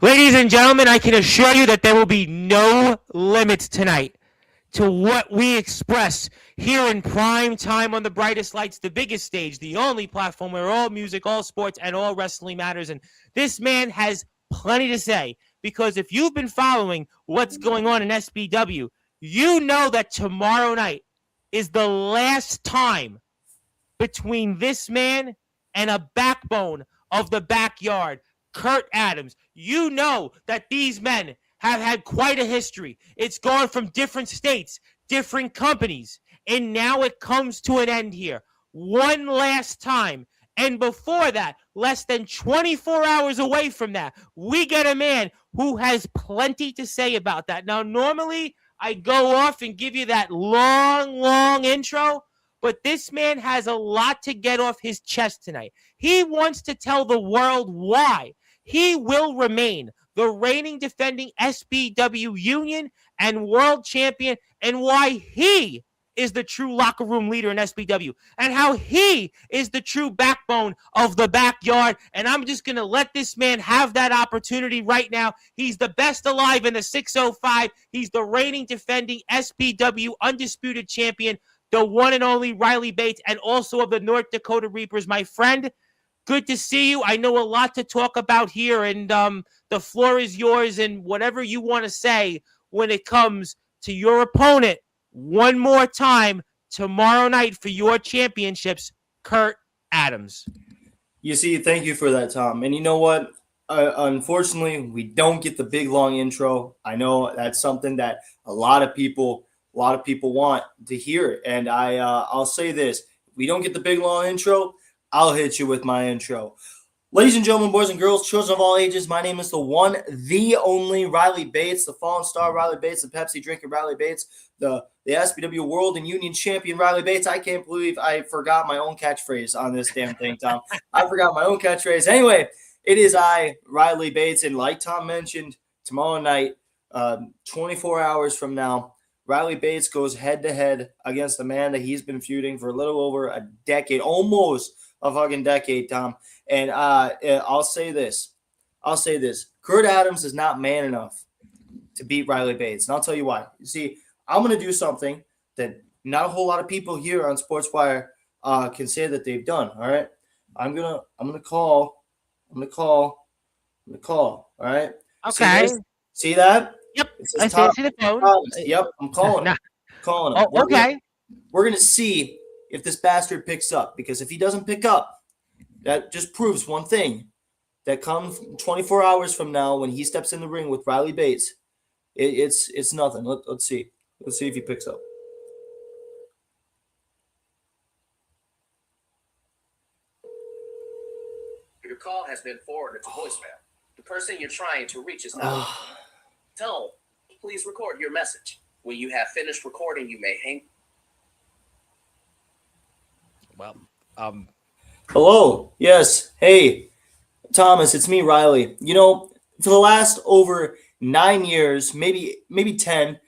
Ladies and gentlemen, I can assure you that there will be no limits tonight to what we express here in prime time on the brightest lights, the biggest stage, the only platform where all music, all sports, and all wrestling matters. And this man has plenty to say because if you've been following what's going on in SBW, you know that tomorrow night is the last time between this man and a backbone of the backyard, Kurt Adams. You know that these men have had quite a history. It's gone from different states, different companies, and now it comes to an end here. One last time. And before that, less than 24 hours away from that, we get a man who has plenty to say about that. Now, normally I go off and give you that long intro, but this man has a lot to get off his chest tonight. He wants to tell the world why he will remain the reigning defending SBW Union and world champion, and why he is the true locker room leader in SBW, and how he is the true backbone of the backyard. And I'm just going to let this man have that opportunity right now. He's the best alive in the 605. He's the reigning defending SBW undisputed champion, the one and only Riley Bates, and also of the North Dakota Reapers. My friend, good to see you. I know a lot to talk about here, and the floor is yours, and whatever you want to say when it comes to your opponent one more time tomorrow night for your championships, Kurt Adams. You see, thank you for that, Tom. And you know what? Unfortunately, we don't get the big, long intro. I know that's something that a lot of people want to hear. And I'll say this. If we don't get the big, long intro, I'll hit you with my intro. Ladies and gentlemen, boys and girls, children of all ages, my name is the one, the only Riley Bates, the fallen star Riley Bates, the Pepsi drinking Riley Bates, the SBW World and Union Champion Riley Bates. I can't believe I forgot my own catchphrase on this damn thing, Tom. I forgot my own catchphrase. Anyway, it is I, Riley Bates, and like Tom mentioned, tomorrow night, 24 hours from now, Riley Bates goes head-to-head against the man that he's been feuding for a little over a decade, almost a fucking decade, Tom. And I'll say this. Kurt Adams is not man enough to beat Riley Bates. And I'll tell you why. You see, I'm going to do something that not a whole lot of people here on Sportswire can say that they've done, all right? I'm going to call, all right? Okay. See that? Yep. I see the phone. Yep, I'm calling him. Calling him. Oh, okay. We're going to see if this bastard picks up, because if he doesn't pick up, that just proves one thing, that comes 24 hours from now when he steps in the ring with Riley Bates, it's nothing. Let's see. Let's see if he picks up. Your call has been forwarded to voicemail. The person you're trying to reach is not. Tone, please record your message. When you have finished recording, you may hang. Well, Hello. Yes. Hey, Thomas, it's me, Riley. You know, for the last over 9 years, maybe 10,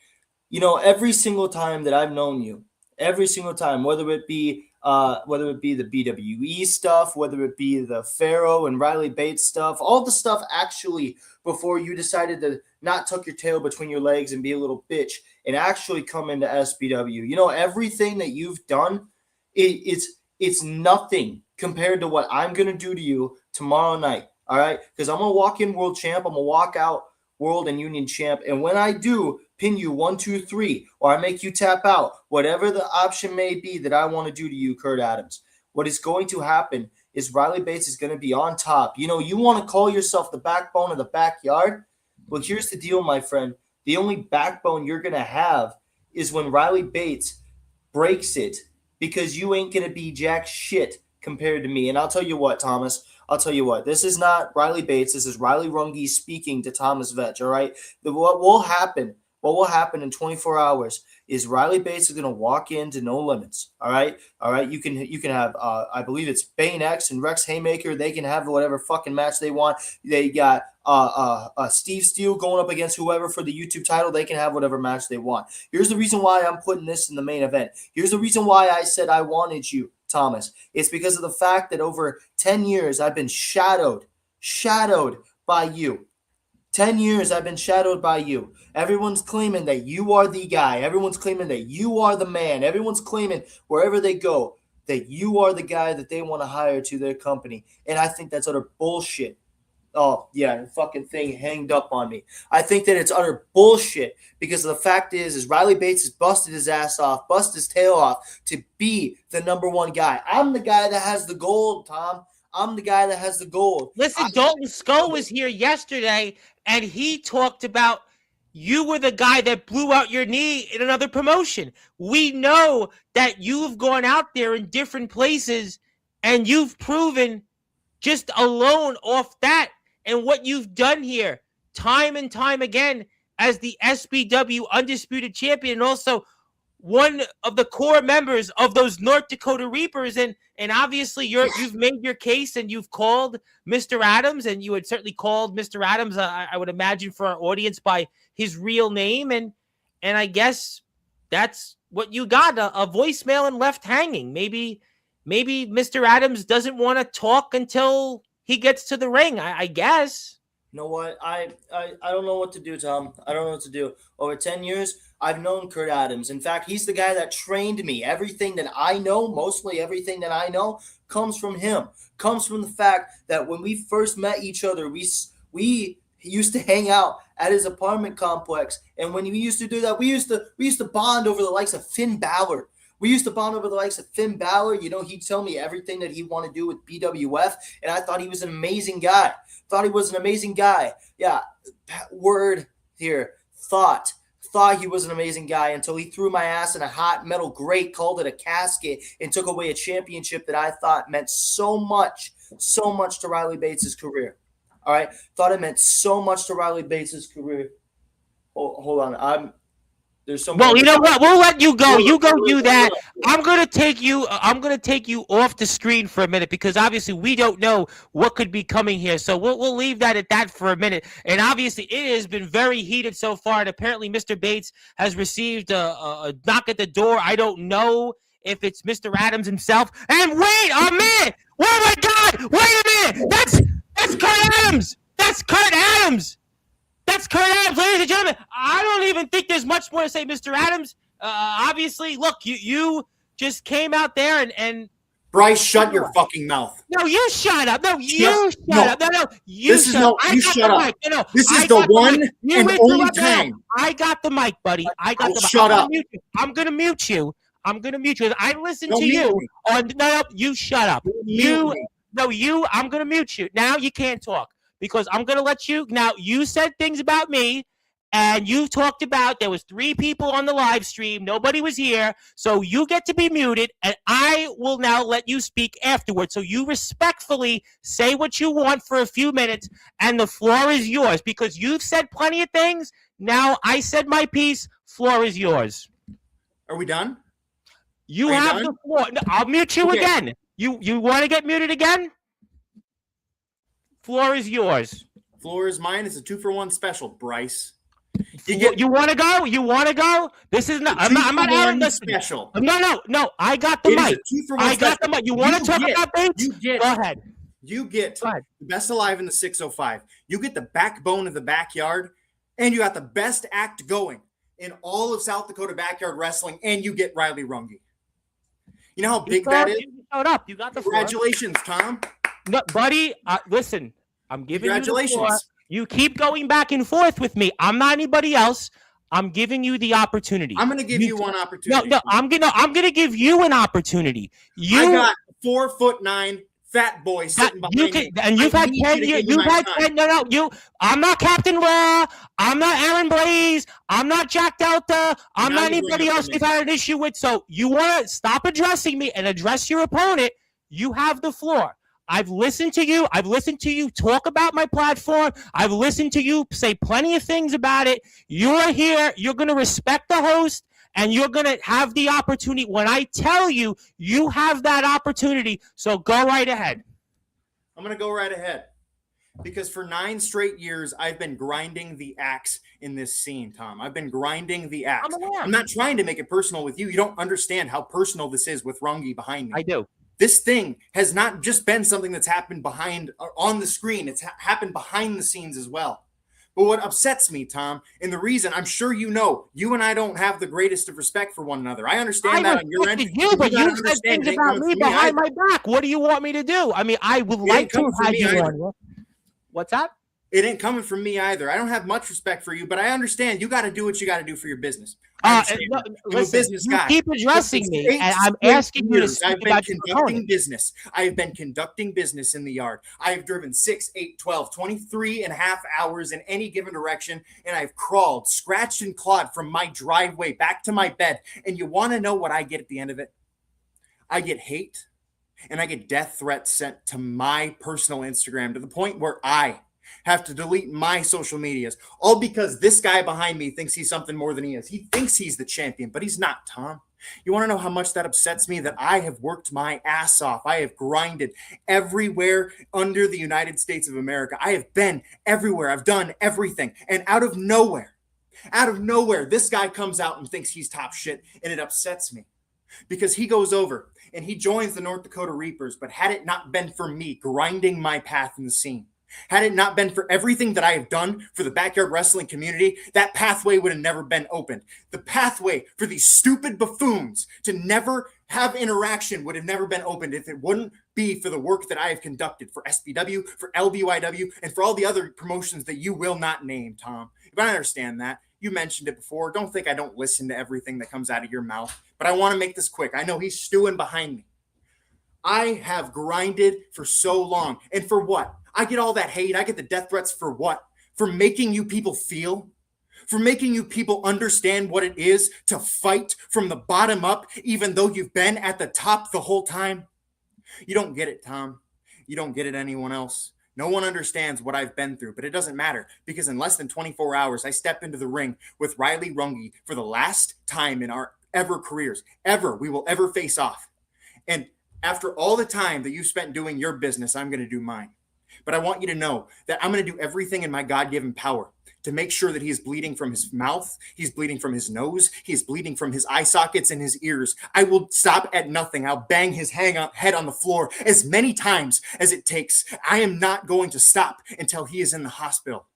you know, every single time that I've known you, every single time, whether it be the BWE stuff, whether it be the Pharaoh and Riley Bates stuff, all the stuff actually before you decided to not tuck your tail between your legs and be a little bitch and actually come into SBW. You know, everything that you've done, it's nothing compared to what I'm going to do to you tomorrow night, all right? Because I'm going to walk in world champ, I'm going to walk out world and union champ, and when I do pin you 1, 2, 3, or I make you tap out, whatever the option may be that I want to do to you, Kurt Adams, what is going to happen is Riley Bates is going to be on top. You know, you want to call yourself the backbone of the backyard? Well, here's the deal, my friend. The only backbone you're going to have is when Riley Bates breaks it, because you ain't going to be jack shit compared to me. And I'll tell you what, Thomas, this is not Riley Bates. This is Riley Runge speaking to Thomas Vetch, all right? What will happen in 24 hours is Riley Bates is going to walk into No Limits, all right? All right, you can have, I believe it's Bane X and Rex Haymaker. They can have whatever fucking match they want. They got Steve Steele going up against whoever for the YouTube title. They can have whatever match they want. Here's the reason why I'm putting this in the main event. Here's the reason why I said I wanted you, Thomas. It's because of the fact that over 10 years I've been shadowed by you. 10 years I've been shadowed by you. Everyone's claiming that you are the guy. Everyone's claiming that you are the man. Everyone's claiming wherever they go that you are the guy that they want to hire to their company. And I think that's utter bullshit. Oh, yeah, the fucking thing hanged up on me. I think that it's utter bullshit because the fact is Riley Bates has busted his ass off, busted his tail off to be the number one guy. I'm the guy that has the gold, Tom. I'm the guy that has the gold. Listen, Dalton Skull was here yesterday, and he talked about you were the guy that blew out your knee in another promotion. We know that you've gone out there in different places, and you've proven just alone off that and what you've done here time and time again as the SBW Undisputed Champion and also one of the core members of those North Dakota Reapers. And obviously you've made your case and you've called Mr. Adams, and you had certainly called Mr. Adams, I would imagine, for our audience by his real name. And I guess that's what you got, a voicemail and left hanging. Maybe Mr. Adams doesn't want to talk until he gets to the ring, I guess. You know what? I don't know what to do, Tom. I don't know what to do. Over 10 years, I've known Kurt Adams. In fact, he's the guy that trained me. Everything that I know, mostly everything that I know, comes from him. Comes from the fact that when we first met each other, we used to hang out at his apartment complex. And when we used to do that, we used to bond over the likes of Finn Balor. We used to bond over the likes of Finn Balor. You know, he'd tell me everything that he wanted to do with BWF, and I thought he was an amazing guy. Yeah, word here. Thought he was an amazing guy until he threw my ass in a hot metal grate, called it a casket, and took away a championship that I thought meant so much to Riley Bates' career. All right? Thought it meant so much to Riley Bates' career. Hold on. There's some. Well, you know what? We'll let you go. You go do that. I'm gonna take you off the screen for a minute because obviously we don't know what could be coming here. So we'll leave that at that for a minute. And obviously it has been very heated so far. And apparently Mr. Bates has received a knock at the door. I don't know if it's Mr. Adams himself. And wait a minute! Oh my God! Wait a minute! That's Kurt Adams! That's Kurt Adams! That's Kurt Adams, ladies and gentlemen. I don't even think there's much more to say, Mr. Adams. Obviously, look, you just came out there and Bryce, shut your fucking mouth. No, you shut up. No, you shut up. No, you this shut is no, up. you shut up. No, this is the one and only time. I got the mic, buddy. I got the mic. Shut up. I'm gonna mute you. I listen Don't to you. mute me. No, you shut up. I'm gonna mute you. Now you can't talk. Because I'm going to let you. Now, you said things about me, and you talked about there was 3 people on the live stream. Nobody was here. So you get to be muted, and I will now let you speak afterwards. So you respectfully say what you want for a few minutes, and the floor is yours. Because you've said plenty of things. Now, I said my piece. Floor is yours. Are we done? You have the floor. No, I'll mute you again. You want to get muted again? Floor is yours. Floor is mine. It's a 2-for-1 special, Bryce. You want to go? You want to go? This is not. I'm not out of the special. No. I got the mic. I got the mic. You want to talk about Bates? Go ahead. You get the best alive in the 605. You get the backbone of the backyard, and you got the best act going in all of South Dakota backyard wrestling, and you get Riley Runge. You know how big that is? You showed up. You got the floor. Congratulations, Tom. No, buddy, listen, I'm giving you the floor. Congratulations. You keep going back and forth with me. I'm not anybody else. I'm giving you the opportunity. I'm going to give you one opportunity. No, I'm gonna give you an opportunity. I got 4'9" fat boy sitting behind me. And you've had 10 years. I'm not Captain Raw. I'm not Aaron Blaze. I'm not Jack Delta. I'm not anybody else you've had an issue with. So you want to stop addressing me and address your opponent. You have the floor. I've listened to you. I've listened to you talk about my platform. I've listened to you say plenty of things about it. You're here. You're going to respect the host, and you're going to have the opportunity. When I tell you, you have that opportunity. So go right ahead. I'm going to go right ahead. Because for 9 straight years, I've been grinding the axe in this scene, Tom. I've been grinding the axe. I'm not trying to make it personal with you. You don't understand how personal this is with Runge behind me. I do. This thing has not just been something that's happened behind on the screen. It's happened behind the scenes as well. But what upsets me, Tom, and the reason I'm sure you know, you and I don't have the greatest of respect for one another. I understand that on your end. You, but you said things about me behind my back. What do you want me to do? I mean, I would like to have had you on. What's that? It ain't coming from me either. I don't have much respect for you, but I understand you got to do what you got to do for your business. Listen, I'm a business guy. Keep addressing me, and I'm asking you to speak I've been about conducting business. I have been conducting business in the yard. I have driven 6, 8, 12, 23 and a half hours in any given direction, and I've crawled, scratched, and clawed from my driveway back to my bed. And you want to know what I get at the end of it? I get hate, and I get death threats sent to my personal Instagram to the point where I have to delete my social medias, all because this guy behind me thinks he's something more than he is. He thinks he's the champion, but he's not, Tom. You want to know how much that upsets me? That I have worked my ass off. I have grinded everywhere under the United States of America. I have been everywhere. I've done everything. And out of nowhere, this guy comes out and thinks he's top shit, and it upsets me because he goes over and he joins the North Dakota Reapers. But had it not been for me grinding my path in the scene, had it not been for everything that I have done for the backyard wrestling community, that pathway would have never been opened. The pathway for these stupid buffoons to never have interaction would have never been opened if it wouldn't be for the work that I have conducted for SBW, for LBYW, and for all the other promotions that you will not name, Tom. If I understand that, you mentioned it before. Don't think I don't listen to everything that comes out of your mouth, but I want to make this quick. I know he's stewing behind me. I have grinded for so long. And for what? I get all that hate. I get the death threats for what? For making you people feel? For making you people understand what it is to fight from the bottom up, even though you've been at the top the whole time? You don't get it, Tom. You don't get it, anyone else. No one understands what I've been through, but it doesn't matter because in less than 24 hours, I step into the ring with Riley Runge for the last time in our careers, we will ever face off. And after all the time that you spent doing your business, I'm going to do mine. But I want you to know that I'm going to do everything in my God-given power to make sure that he is bleeding from his mouth, he's bleeding from his nose, he's bleeding from his eye sockets and his ears. I will stop at nothing. I'll bang his head on the floor as many times as it takes. I am not going to stop until he is in the hospital.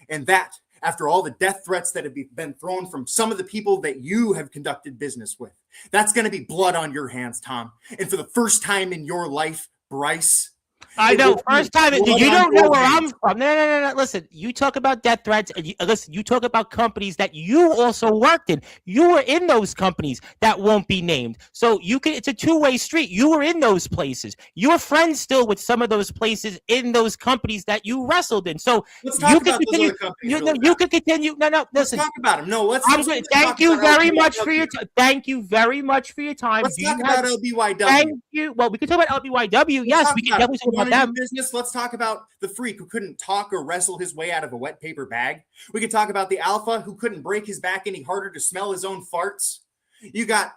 And that, after all the death threats that have been thrown from some of the people that you have conducted business with, that's going to be blood on your hands, Tom. And for the first time in your life, Bryce, I know. First time. You don't know where I'm from. No. Listen, you talk about death threats. And you talk about companies that you also worked in. You were in those companies that won't be named. So it's a two-way street. You were in those places. You're friends still with some of those places in those companies that you wrestled in. So let's talk about those other companies. You can continue. No. Listen. Let's talk about them. No, let's. Thank you very much for your time. Thank you very much for your time. Let's talk about LBYW. Thank you. Well, we can talk about LBYW. Yes, we can definitely talk about them. Business. Let's talk about the freak who couldn't talk or wrestle his way out of a wet paper bag. We could talk about the alpha who couldn't break his back any harder to smell his own farts. You got,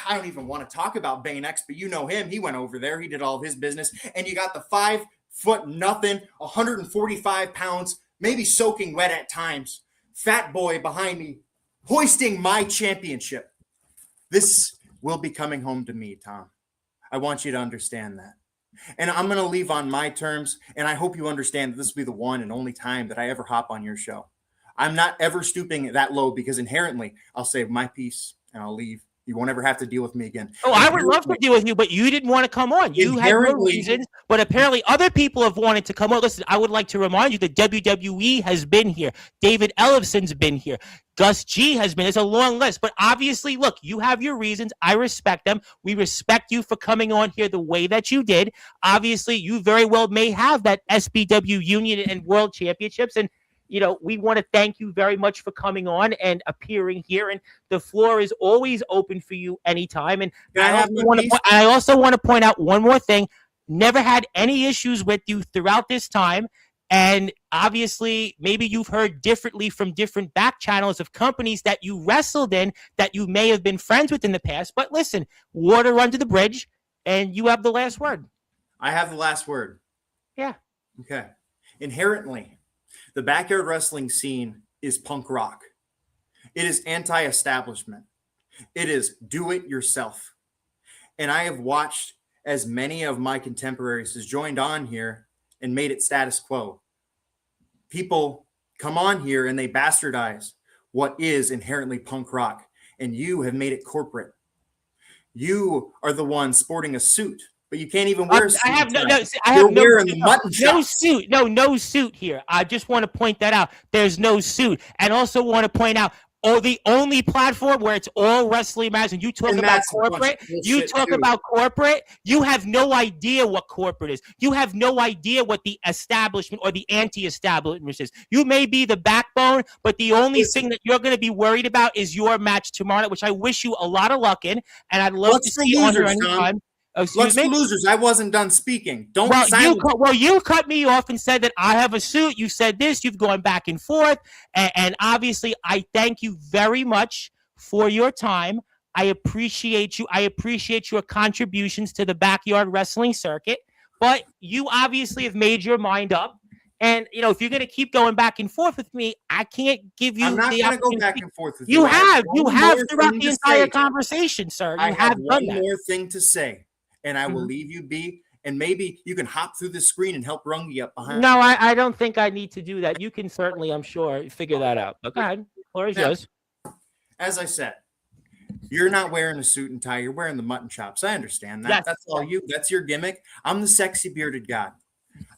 I don't even want to talk about Bane X, but you know him. He went over there. He did all of his business. And you got the 5'0", 145 pounds, maybe soaking wet at times, fat boy behind me, hoisting my championship. This will be coming home to me, Tom. I want you to understand that. And I'm going to leave on my terms, and I hope you understand that this will be the one and only time that I ever hop on your show. I'm not ever stooping that low because inherently I'll say my piece and I'll leave. You won't ever have to deal with me again. Oh, I would love to deal with you, but you didn't want to come on. You had no reasons, but apparently other people have wanted to come on. Listen, I would like to remind you that WWE has been here. David Ellefson's been here. Gus G has been. It's a long list, but obviously, look, you have your reasons. I respect them. We respect you for coming on here the way that you did. Obviously, you very well may have that SBW Union and World Championships, and we want to thank you very much for coming on and appearing here. And the floor is always open for you anytime. And I also want to point out one more thing. Never had any issues with you throughout this time. And obviously, maybe you've heard differently from different back channels of companies that you wrestled in that you may have been friends with in the past. But listen, water under the bridge, and you have the last word. I have the last word. Yeah. Okay. Inherently, the backyard wrestling scene is punk rock. It is anti-establishment. It is do it yourself. And I have watched as many of my contemporaries has joined on here and made it status quo. People come on here and they bastardize what is inherently punk rock, and you have made it corporate. You are the one sporting a suit, but you can't even wear a suit. I have no. I have You're no. wearing the mutton No chops. suit. No suit here. I just want to point that out. There's no suit, and also want to point out. The only platform where it's all wrestling matches, and you talk about corporate, you have no idea what corporate is. You have no idea what the establishment or the anti-establishment is. You may be the backbone, but the only thing that you're going to be worried about is your match tomorrow night, which I wish you a lot of luck in, and I'd love to see you on here anytime. Let's be losers. I wasn't done speaking. You cut me off and said that I have a suit. You said this. You've gone back and forth, and obviously, I thank you very much for your time. I appreciate you. I appreciate your contributions to the backyard wrestling circuit. But you obviously have made your mind up, and if you're going to keep going back and forth with me, I can't give you. I'm not going to go back and forth with you. You have throughout the entire conversation, sir. You have one more thing to say. And I will leave you be, and maybe you can hop through the screen and help Rungy up behind. No, I don't think I need to do that. You can certainly, I'm sure, figure that out. But go ahead. Floor is yours. As I said, you're not wearing a suit and tie. You're wearing the mutton chops. I understand that. Yes. That's all you. That's your gimmick. I'm the sexy bearded god.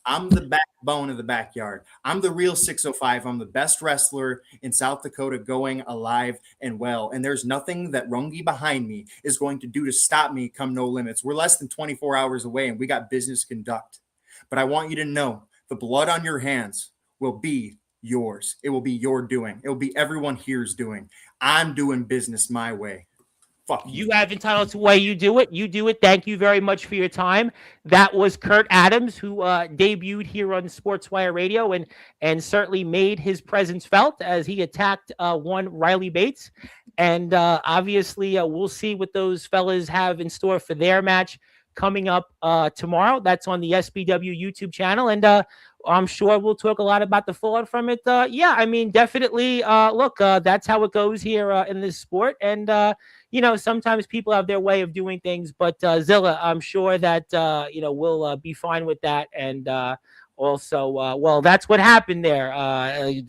I'm the backbone of the backyard. I'm the real 605. I'm the best wrestler in South Dakota going alive and well. And there's nothing that Rungy behind me is going to do to stop me come No Limits. We're less than 24 hours away and we got business to conduct. But I want you to know the blood on your hands will be yours. It will be your doing. It will be everyone here's doing. I'm doing business my way. Fuck you have entitled to the way you do it. You do it. Thank you very much for your time. That was Kurt Adams, who debuted here on Sportswire Radio and certainly made his presence felt as he attacked one Riley Bates. And obviously, we'll see what those fellas have in store for their match coming up tomorrow. That's on the SBW YouTube channel. And I'm sure we'll talk a lot about the fallout from it. Yeah, I mean, definitely. Look, that's how it goes here in this sport. And, sometimes people have their way of doing things. But Zilla, I'm sure that, we'll be fine with that. And also, well, that's what happened there.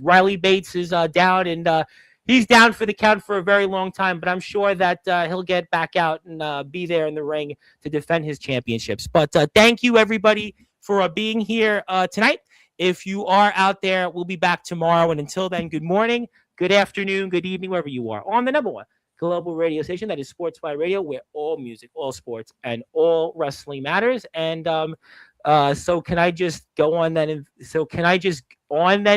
Riley Bates is down and he's down for the count for a very long time, but I'm sure that he'll get back out and be there in the ring to defend his championships. But thank you, everybody, for being here tonight. If you are out there, we'll be back tomorrow. And until then, good morning, good afternoon, good evening, wherever you are, on the number one global radio station that is Sportswire Radio, where all music, all sports, and all wrestling matters. And so can I just go on then?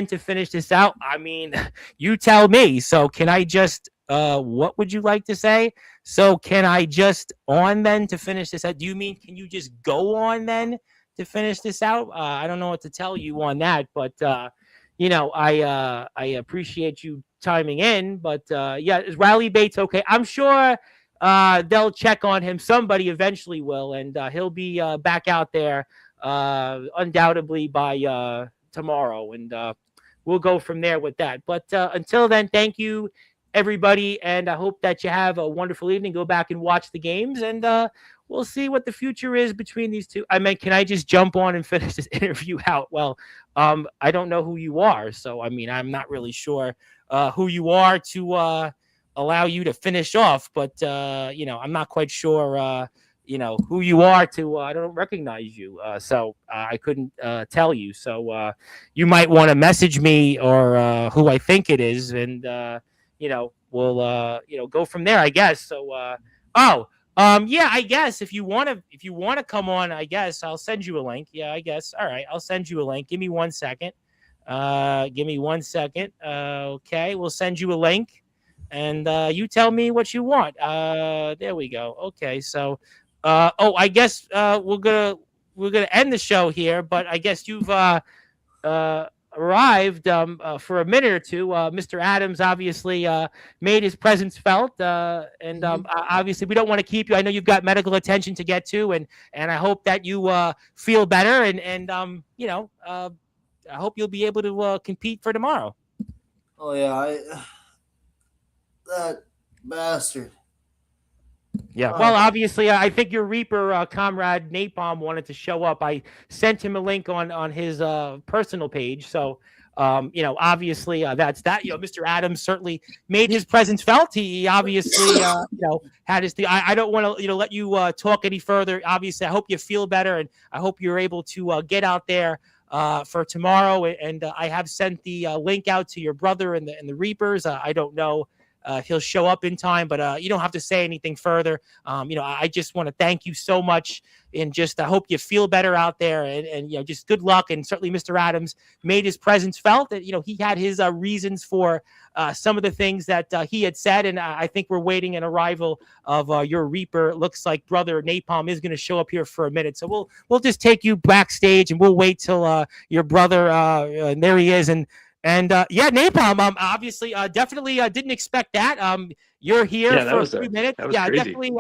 To finish this out? I mean, you tell me. So can I just, what would you like to say? So can I just on then to finish this out? Do you mean, can you just go on then to finish this out? I don't know what to tell you on that, but, I appreciate you timing in, but yeah, is Riley Bates okay? I'm sure they'll check on him. Somebody eventually will, and he'll be back out there undoubtedly by tomorrow, and we'll go from there with that. But until then, thank you, everybody, and I hope that you have a wonderful evening. Go back and watch the games, and we'll see what the future is between these two. I mean, can I just jump on and finish this interview out? Well, I don't know who you are, so I mean, I'm not really sure who you are to allow you to finish off, but I'm not quite sure who you are to I don't recognize you, so I couldn't tell you. So you might want to message me or who I think it is, and we'll go from there, I guess. So yeah, I guess if you want to come on, I guess I'll send you a link. Yeah, I guess. All right, I'll send you a link. Give me 1 second. Okay, we'll send you a link, and you tell me what you want. There we go. Okay, so I guess we're gonna end the show here, but I guess you've arrived for a minute or two. Mr. Adams obviously made his presence felt, and obviously we don't want to keep you. I know you've got medical attention to get to, and I hope that you feel better, and I hope you'll be able to compete for tomorrow. Oh yeah, that bastard. Yeah, well, obviously, I think your Reaper comrade Napalm wanted to show up. I sent him a link on his personal page, so obviously that's that. Mr. Adams certainly made his presence felt. He obviously had his. I don't want to let you talk any further. Obviously, I hope you feel better, and I hope you're able to get out there for tomorrow. And I have sent the link out to your brother and the Reapers. I don't know if he'll show up in time, but you don't have to say anything further. I just want to thank you so much, and just I hope you feel better out there, and just good luck. And certainly, Mr. Adams made his presence felt. That he had his reasons for some of the things that he had said, and I think we're waiting an arrival of your Reaper. Looks like brother Napalm is going to show up here for a minute, so we'll just take you backstage, and we'll wait till your brother. And there he is, and Napalm. Obviously, definitely didn't expect that. You're here for a few minutes. That was Yeah, crazy. definitely.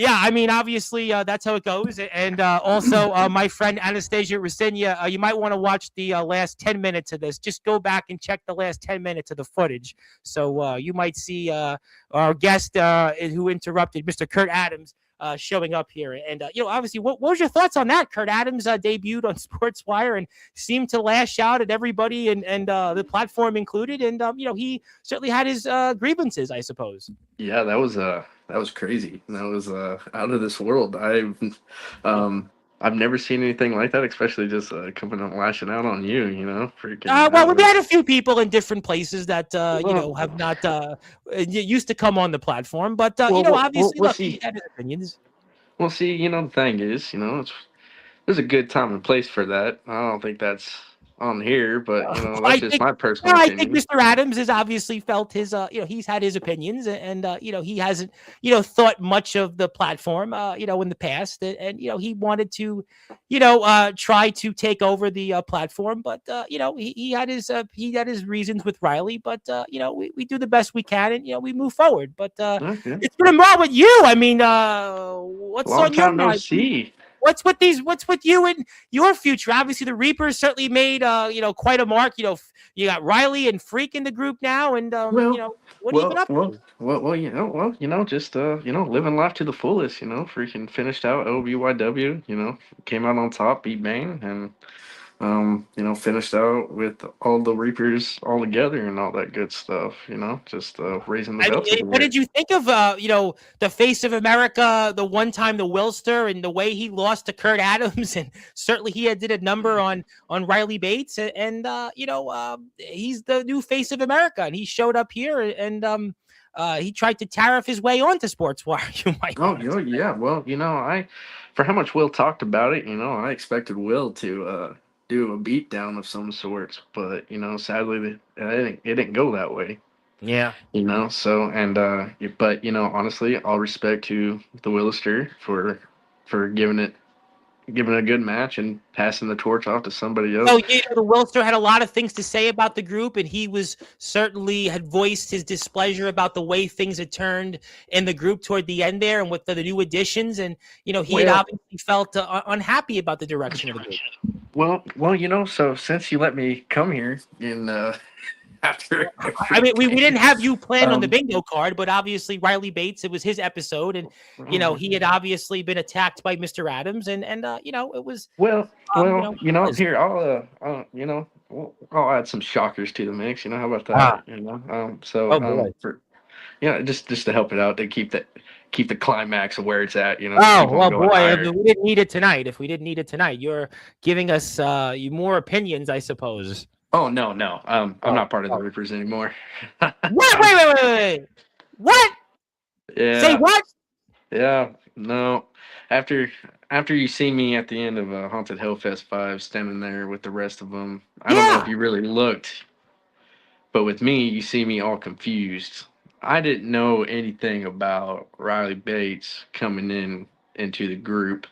I mean, obviously, that's how it goes. And also, my friend Anastasia Rosinia, you might want to watch the last 10 minutes of this. Just go back and check the last 10 minutes of the footage. So you might see our guest who interrupted, Mr. Kurt Adams, showing up here. And, obviously, what was your thoughts on that? Kurt Adams debuted on Sportswire and seemed to lash out at everybody and the platform included. And, he certainly had his grievances, I suppose. Yeah, that was crazy. That was out of this world. I've never seen anything like that, especially just coming and lashing out on you. Freaking. Well, we've had a few people in different places that have not used to come on the platform, but obviously, look, he had his opinions. Well, see, the thing is, there's a good time and place for that. I don't think that's on here, but that's just my personal opinion. I think Mr. Adams has obviously felt his he's had his opinions, and he hasn't thought much of the platform in the past, and he wanted to try to take over the platform, but he had his reasons with Riley, but we do the best we can, and we move forward. But it's been wrong with you. I mean, what's Long on your time no mind? see. What's with you and your future? Obviously, the Reapers certainly made quite a mark. You got Riley and Freak in the group now, and what have you been up to? Just living life to the fullest. Freaking finished out OBYW. Came out on top, beat Bane, and finished out with all the Reapers all together and all that good stuff. Just raising the belt. What did you think of the face of America, the one time the Wilster, and the way he lost to Kurt Adams, and certainly he did a number on Riley Bates, and he's the new face of America, and he showed up here, and he tried to tariff his way onto Sportswire. You might. Yeah. Well, for how much Will talked about it, I expected Will to do a beatdown of some sorts, but sadly it didn't go that way. Yeah. So but honestly, all respect to the Willister for giving a good match and passing the torch off to somebody else. Oh, the Wilster had a lot of things to say about the group, and he had voiced his displeasure about the way things had turned in the group toward the end there, and with the new additions, and he had obviously felt unhappy about the direction of the group. Well, so since you let me come here in after, I mean, we didn't have you planned on the bingo card, but obviously Riley Bates, it was his episode, and he had obviously been attacked by Mr. Adams, and it was here I'll add some shockers to the mix. How about that? Just to help it out, to keep the climax of where it's at. We didn't need it tonight. If we didn't need it tonight, you're giving us more opinions, I suppose. Oh no, I'm not part of the Reapers anymore. Wait! What? Yeah. Say what? Yeah, no. After you see me at the end of Haunted Hellfest 5, standing there with the rest of them, I don't know if you really looked, but with me, you see me all confused. I didn't know anything about Riley Bates coming into the group,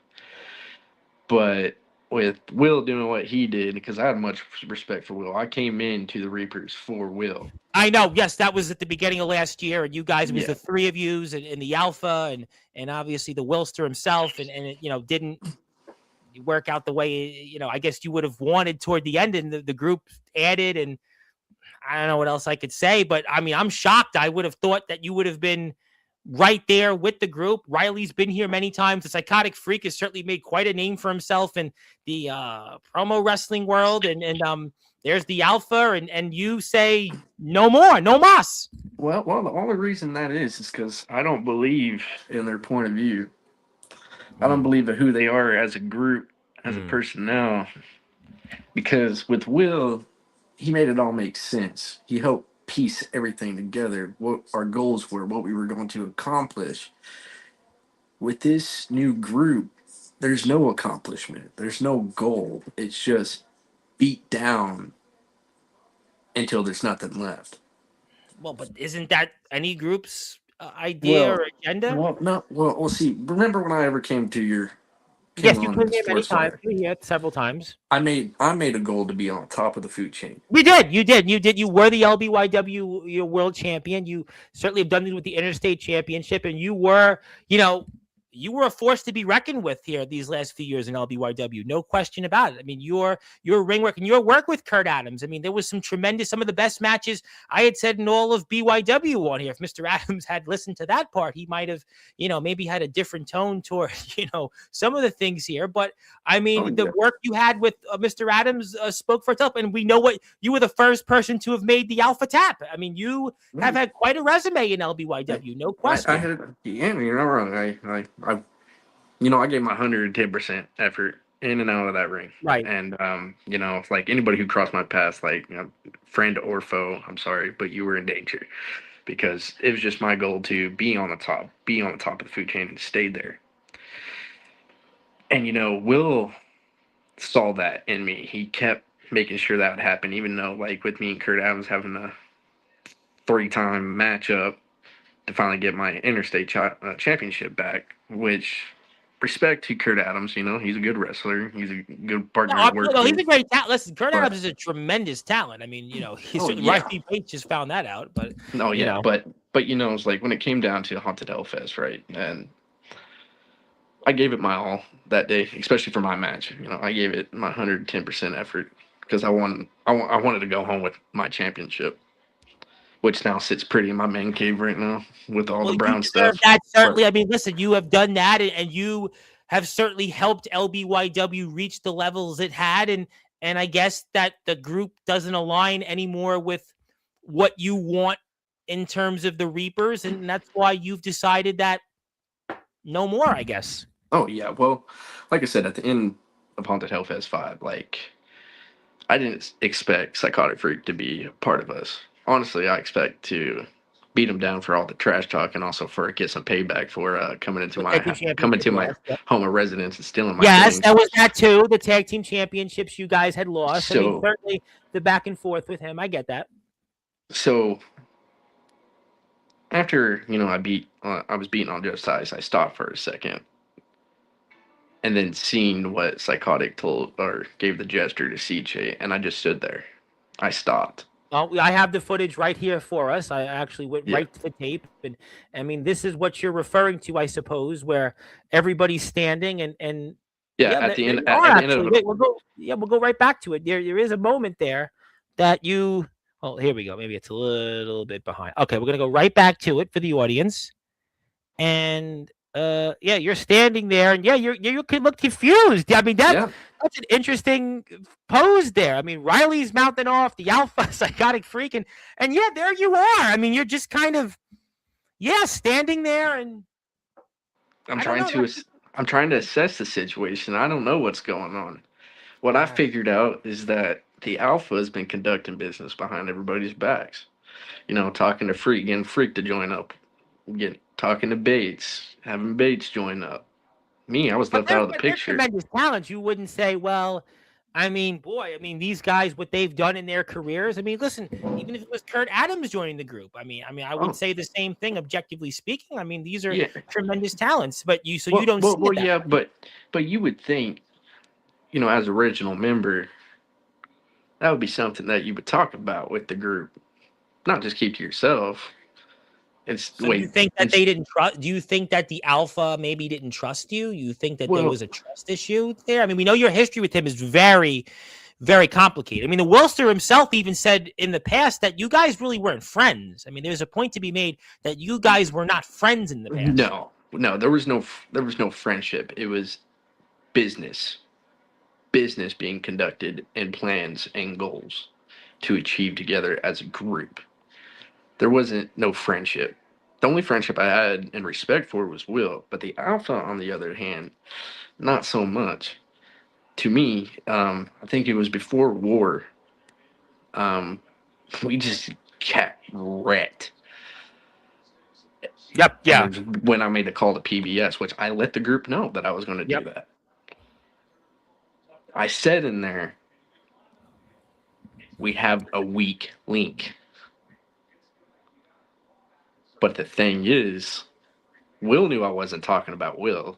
but with Will doing what he did, because I had much respect for Will, I came into the Reapers for Will. I know. Yes, that was at the beginning of last year, and you guys, it was the three of yous and the Alpha, and obviously the Wilster himself, and it didn't work out the way I guess you would have wanted toward the end, and the group added, and I don't know what else I could say, but I mean, I'm shocked. I would have thought that you would have been right there with the group. Riley's been here many times. The Psychotic Freak has certainly made quite a name for himself in the promo wrestling world. And there's the Alpha, and you say no more, no mas. Well, the only reason that is because I don't believe in their point of view. I don't believe in who they are as a group, as a personnel. Because with Will, he made it all make sense. He helped piece everything together, what our goals were, what we were going to accomplish. With this new group, there's no accomplishment. There's no goal. It's just beat down until there's nothing left. Well, but isn't that any group's idea or agenda? Well, see, remember when I ever came to your Yes, you came here many times. Yeah, several times. I made a goal to be on top of the food chain. You did. You were the LBYW world champion. You certainly have done it with the Interstate Championship, and you were, you were a force to be reckoned with here these last few years in LBYW. No question about it. I mean, your ring work and your work with Kurt Adams. I mean, there was some of the best matches I had said in all of BYW on here. If Mr. Adams had listened to that part, he might have, maybe had a different tone toward, some of the things here. But I mean, the work you had with Mr. Adams spoke for itself. And we know what you were the first person to have made the Alpha Tap. I mean, you have had quite a resume in LBYW. No question. You're not wrong. I gave my 110% effort in and out of that ring. Right. And, like anybody who crossed my path, friend or foe, I'm sorry, but you were in danger because it was just my goal to be on the top of the food chain and stay there. And, Will saw that in me. He kept making sure that would happen, even though, with me and Kurt Adams having a 3-time matchup to finally get my interstate championship back, which respect to Kurt Adams, he's a good wrestler. He's a good partner to work with. He's a great talent. Listen, Kurt Adams is a tremendous talent. I mean, Riley Bates just found that out, but but it's like when it came down to Haunted Hellfest, right? And I gave it my all that day, especially for my match. I gave it my 110% effort because I wanted to go home with my championship, which now sits pretty in my man cave right now with all the brown stuff. That certainly. I mean, listen, you have done that, and you have certainly helped LBYW reach the levels it had, and I guess that the group doesn't align anymore with what you want in terms of the Reapers, and that's why you've decided that no more, I guess. Oh yeah, well, like I said, at the end of Haunted Hellfest 5, I didn't expect Psychotic Freak to be a part of us. Honestly, I expect to beat him down for all the trash talk and also for get some payback for coming into my home of residence and stealing my things. Things. That was that too. The tag team championships you guys had lost. So, I mean, certainly the back and forth with him. I get that. So after I was beating on Jeff's size, I stopped for a second, and then seeing what Psychotic told or gave the gesture to CJ, and I just stood there. I stopped. Well, I have the footage right here for us. I actually went right to the tape. And I mean, this is what you're referring to, I suppose, where everybody's standing and at the end of it. We'll go right back to it. There is a moment there that here we go. Maybe it's a little bit behind. Okay, we're going to go right back to it for the audience. And you're standing there, and you could look confused. I mean, that's an interesting pose there. I mean, Riley's mouthing off the Alpha Psychotic Freak, and there you are. I mean, you're just kind of standing there, and I'm trying to assess the situation. I don't know what's going on. What I figured out is that the Alpha has been conducting business behind everybody's backs. Talking to Freak, getting Freak to join up, talking to Bates, having Bates join up. Me, I was left out of the picture. Tremendous talent. You wouldn't say, well, these guys, what they've done in their careers. I mean, listen, even if it was Kurt Adams joining the group, I would say the same thing, objectively speaking. I mean, these are tremendous talents, but you don't see that. Yeah, but you would think, as original member, that would be something that you would talk about with the group, not just keep to yourself. Do you think that they didn't trust? Do you think that the Alpha maybe didn't trust you? You think that there was a trust issue there? I mean, we know your history with him is very, very complicated. I mean, the Wilster himself even said in the past that you guys really weren't friends. I mean, there's a point to be made that you guys were not friends in the past. No, there was no friendship. It was business being conducted, and plans and goals to achieve together as a group. There wasn't no friendship. The only friendship I had and respect for was Will, but the Alpha, on the other hand, not so much. To me, I think it was before war. We just got wrecked. Yep. Yeah. When I made the call to PBS, which I let the group know that I was going to do that. I said in there, we have a weak link. But the thing is, Will knew I wasn't talking about Will.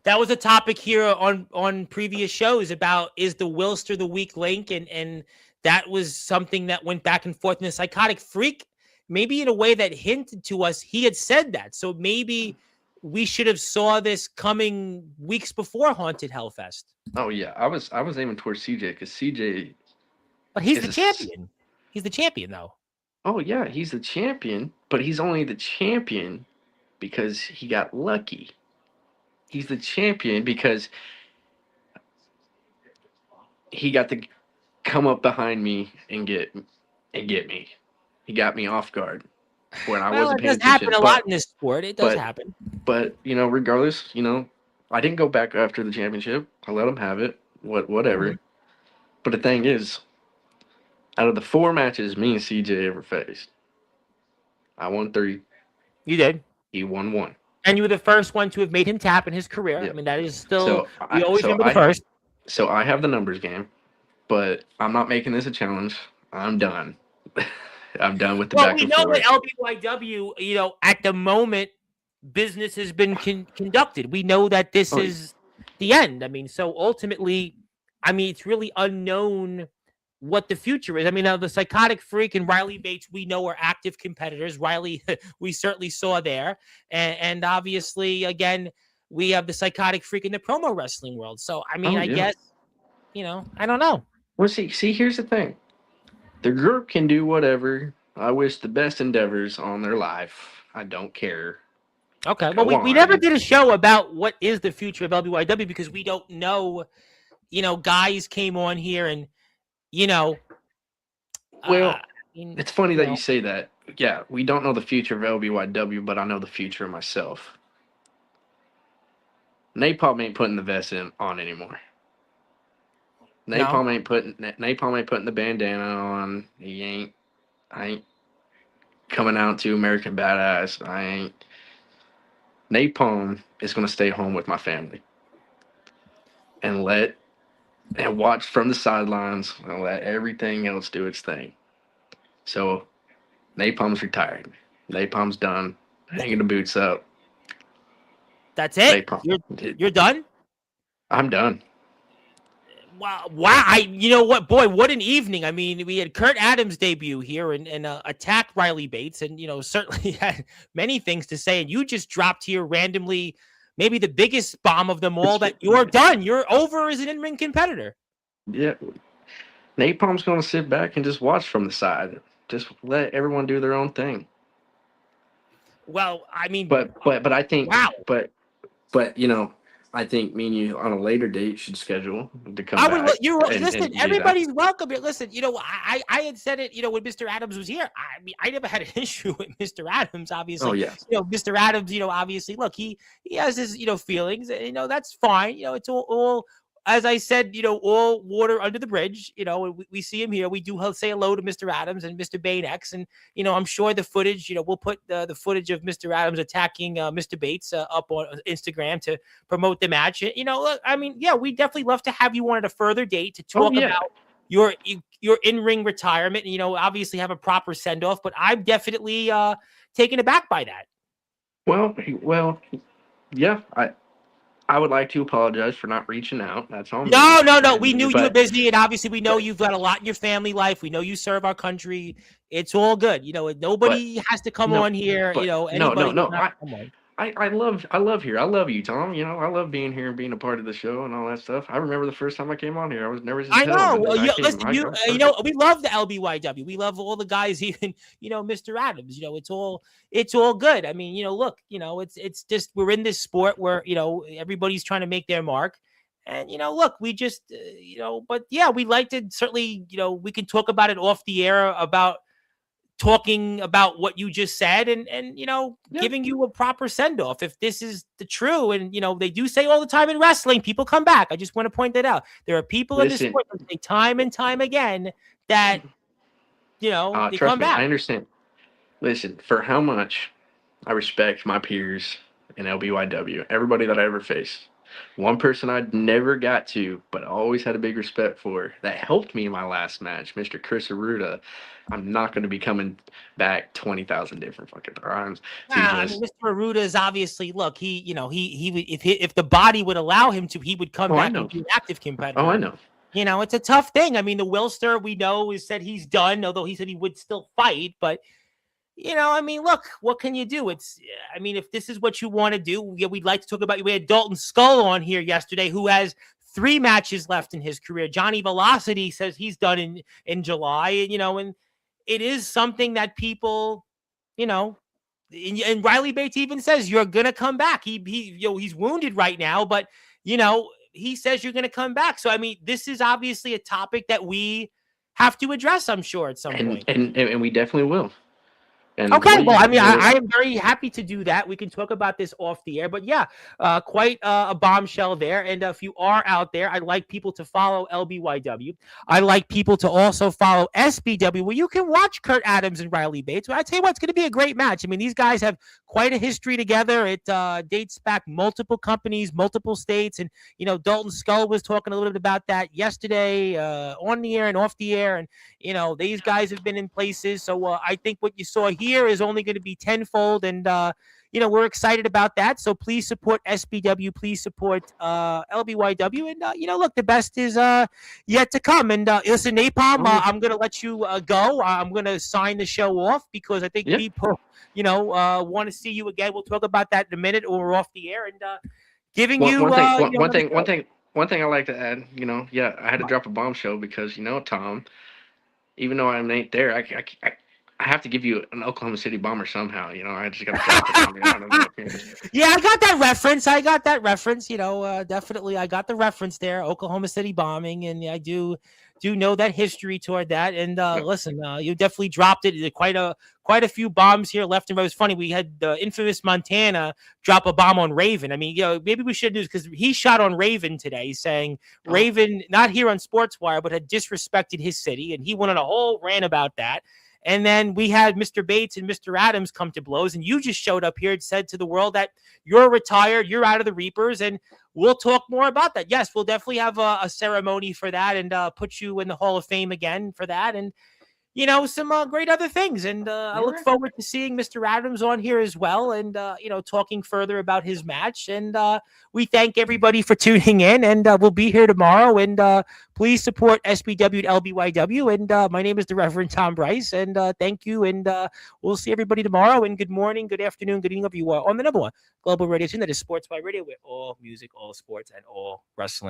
That was a topic here on previous shows about, is the Wilster the weak link? And that was something that went back and forth. And the Psychotic Freak, maybe in a way that hinted to us, he had said that. So maybe we should have saw this coming weeks before Haunted Hellfest. Oh yeah, I was aiming towards CJ, because CJ. But he's the champion. He's the champion, though. Oh yeah, he's the champion, but he's only the champion because he got lucky. He's the champion because he got to come up behind me and get me. He got me off guard when I wasn't paying attention. It does happen a lot in this sport. It does happen. But regardless, I didn't go back after the championship. I let him have it. Whatever. Mm-hmm. But the thing is, out of the 4 matches me and CJ ever faced, I won 3. You did. He won 1. And you were the first one to have made him tap in his career. Yep. I mean, that is still, we always remember the first. So I have the numbers game, but I'm not making this a challenge. I'm done. I'm done with the back and forth. Well, we know that LBYW, at the moment, business has been conducted. We know that this is the end. I mean, so ultimately, it's really unknown what the future is. I mean, the Psychotic Freak and Riley Bates, we know, are active competitors. Riley, we certainly saw there. And obviously, again, we have the Psychotic Freak in the promo wrestling world. So, I guess, I don't know. Well, see, here's the thing. The group can do whatever. I wish the best endeavors on their life. I don't care. Okay. Well, we never did a show about what is the future of LBYW because we don't know, guys came on here and, it's funny that you say that. Yeah, we don't know the future of LBYW, but I know the future of myself. Napalm ain't putting the vest on anymore. Napalm ain't putting the bandana on. I ain't coming out to American Badass. Napalm is gonna stay home with my family and watch from the sidelines and let everything else do its thing. So, Napalm's retired. Napalm's done. Hanging the boots up. That's it? You're done? I'm done. Wow. You know what, boy, what an evening. I mean, we had Kurt Adams debut here and attack Riley Bates and, certainly had many things to say. And you just dropped here randomly, maybe the biggest bomb of them all, that you're done. You're over as an in-ring competitor. Yeah. Napalm's going to sit back and just watch from the side. Just let everyone do their own thing. Well, but I think, wow. But I think me and you on a later date should schedule to come back. Listen, everybody's welcome here. Listen, I had said it, when Mr. Adams was here. I never had an issue with Mr. Adams, obviously. Oh, yes. Mr. Adams, obviously, look, he has his, feelings, that's fine. It's all, as I said, all water under the bridge. We see him here. We do say hello to Mr. Adams and Mr. Bane X. And, I'm sure the footage, we'll put the footage of Mr. Adams attacking Mr. Bates up on Instagram to promote the match. Look, we definitely love to have you on at a further date to talk about your in-ring retirement and, obviously have a proper send-off. But I'm definitely taken aback by that. Well, yeah, I would like to apologize for not reaching out. That's all. No. We knew you were busy, and obviously we know you've got a lot in your family life. We know you serve our country. It's all good. Nobody has to come on here. No. I love here. I love you, Tom. You know, I love being here and being a part of the show and all that stuff. I remember the first time I came on here. I was nervous as I hell, know. but then Well, I came. listen, I was we love the LBYW. We love all the guys, even Mr. Adams. It's all good. I mean, look, it's just we're in this sport where everybody's trying to make their mark, and look, we just but yeah, we like to certainly we can talk about it off the air about talking about what you just said and giving you a proper send-off if this is the true. And they do say all the time in wrestling, people come back. I just want to point that out. There are people in this sport that say time and time again that they trust come me, back. I understand. Listen, for how much I respect my peers in LBYW, everybody that I ever faced. One person I never got to, but always had a big respect for, that helped me in my last match, Mr. Chris Aruda. I'm not going to be coming back 20,000 different fucking times. I mean, Mr. Aruda is obviously, look, he would, if the body would allow him to, he would come back and be an active competitor. Oh, I know. It's a tough thing. I mean, the Wilster, we know, has said he's done, although he said he would still fight. But, I mean, look, what can you do? I mean, if this is what you want to do, we'd like to talk about, we had Dalton Skull on here yesterday, who has 3 matches left in his career. Johnny Velocity says he's done in July, and it is something that people, and Riley Bates even says you're gonna come back. He's wounded right now, but he says you're gonna come back. So I mean, this is obviously a topic that we have to address, I'm sure, at some point. And we definitely will. And okay, well, I mean, I am very happy to do that. We can talk about this off the air, but yeah, quite a bombshell there. And if you are out there, I'd like people to follow LBYW. I'd like people to also follow SBW, where you can watch Kurt Adams and Riley Bates. I tell you what, it's going to be a great match. I mean, these guys have quite a history together. It dates back multiple companies, multiple states, and Dalton Skull was talking a little bit about that yesterday on the air and off the air, and these guys have been in places. So I think what you saw here is only going to be tenfold, and we're excited about that. So please support SBW, please support LBYW, and look, the best is yet to come. And listen, Napalm, I'm going to let you go. I'm going to sign the show off because I think people want to see you again. We'll talk about that in a minute, or we're off the air, and giving one thing I like to add. I had to drop a bombshell because Tom, even though I ain't there, I have to give you an Oklahoma City bomber somehow. I just got to drop it on you. I don't know. Yeah, I got that reference. Definitely, I got the reference there. Oklahoma City bombing, and I do know that history toward that. And listen, you definitely dropped it. Quite a few bombs here left and right. It was funny. We had the infamous Montana drop a bomb on Raven. I mean, maybe we should do this because he shot on Raven today, saying Raven, not here on Sportswire, but had disrespected his city, and he went on a whole rant about that. And then we had Mr. Bates and Mr. Adams come to blows, and you just showed up here and said to the world that you're retired, you're out of the Reapers, and we'll talk more about that. Yes, we'll definitely have a ceremony for that and put you in the Hall of Fame again for that, and some great other things. And I look forward to seeing Mr. Adams on here as well, and talking further about his match. And we thank everybody for tuning in, and we'll be here tomorrow. And please support SBW and LBYW. And my name is the Reverend Tom Bryce, and thank you. And we'll see everybody tomorrow. And good morning, good afternoon, good evening, if you are on the number one global radio station that is Sportswire Radio, with all music, all sports, and all wrestling.